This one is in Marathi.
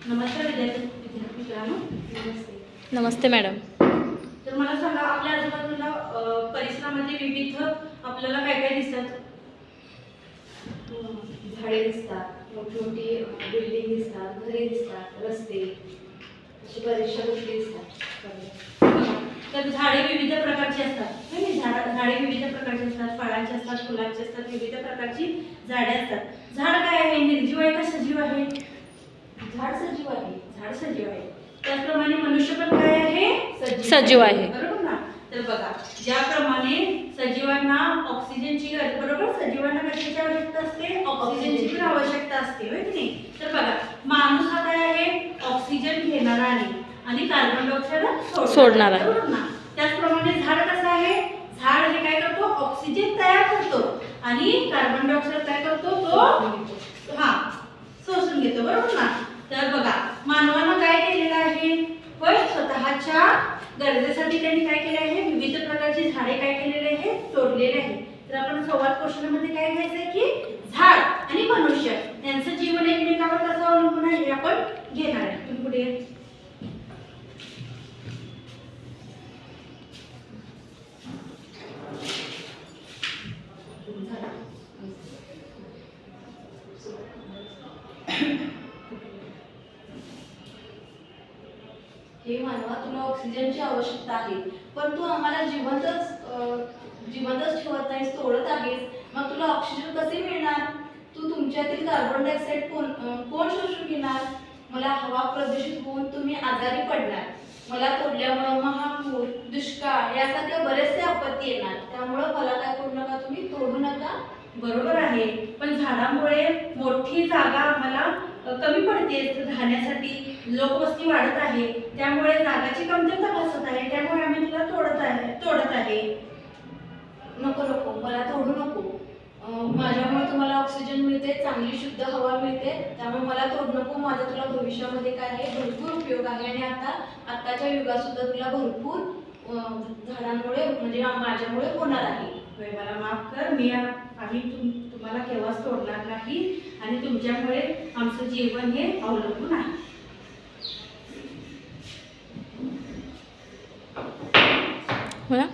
नमस्कार मित्रांनो. नमस्ते मॅडम. तर मला सांगा, आपल्या आजूबाजूला परिसरामध्ये विविध आपल्याला काय काय दिसतात? झाडे दिसतात, मोठी बिल्डिंग दिसतात, घरे दिसतात, रस्ते, अशी बऱ्याचशा गोष्टी दिसतात. तर झाडे विविध प्रकारची असतात, नाही? झाडे विविध प्रकारची असतात, फळांची असतात, फुलांची असतात, विविध प्रकारची झाडे असतात. झाड काय आहे? निर्जीव आहे का सजीव आहे? झाड सजीव आहे. झाड सजीव आहे. त्याचप्रमाणे मनुष्य पण काय आहे? सजीव आहे. बरोबर ना? तर बघा, ज्याप्रमाणे सजीवांना ऑक्सिजनची गरज, बरोबर, सजीवांना कशाची आवश्यकता असते? ऑक्सिजनची पण आवश्यकता असते, होय की नाही? तर बघा, माणूस हा काय आहे? ऑक्सिजन घेणारा आहे आणि कार्बन डायऑक्साईड सोडणारा. बरोबर ना? त्याचप्रमाणे झाड कसं आहे? झाड हे काय करतो? ऑक्सिजन तयार करतो आणि कार्बन डायऑक्साईड काय करतो? तो शोषून घेतो, बरोबर ना? तर बघा, मानवानं काय केलेलं आहे? होय, स्वतःच्या गरजेसाठी त्यांनी काय केले आहे? विविध प्रकारची झाडे काय केलेले आहे? तोडलेले आहे. तर आपण संवाद क्वेश्चनमध्ये काय घ्यायचंय की झाड आणि मनुष्य यांचं जीवन एकमेकांवर कसं अवलंबून आहे हे आपण घेणार आहे. तुम्ही पुढे हे मानवा, तुला ऑक्सिजनची आवश्यकता आहे, पण तू आम्हाला जिवंतच ठेवत नाहीस, तोडत आहेस. मग तुला ऑक्सिजन कसे मिळणार? तू तुमच्यातील कार्बन डायऑक्साईड कोण शोषून घेणार? मला हवा प्रदूषित होऊन तुम्ही आजारी पडणार. मला तोडल्यामुळे महापूर, दुष्काळ यासारख्या बरेचसे आपत्ती येणार. त्यामुळे मला काय करू नका, तुम्ही तोडू नका. बरोबर आहे, पण झाडामुळे मोठी जागा आम्हाला कमी पडते राहण्यासाठी. लोकवस्ती वाढत आहे, त्यामुळे जागाची कमतरता भासत आहे. त्यामुळे आम्ही तुला तोडत आहे. नको, मला तोडू नको. माझ्यामुळे तुम्हाला ऑक्सिजन मिळते, चांगली शुद्ध हवा मिळते. त्यामुळे मला तोडू नको. माझा तुला भविष्यामध्ये काय आहे? भरपूर उपयोग आहे. आणि आताच्या युगात सुद्धा तुला भरपूर झाडांमुळे म्हणजे माझ्यामुळे होणार आहे. मला माफ कर, आम्ही तुम्हाला केव्हाच तोडणार नाही आणि तुमच्यामुळे आमचं जीवन हे अवलंबून आहे. हो ना?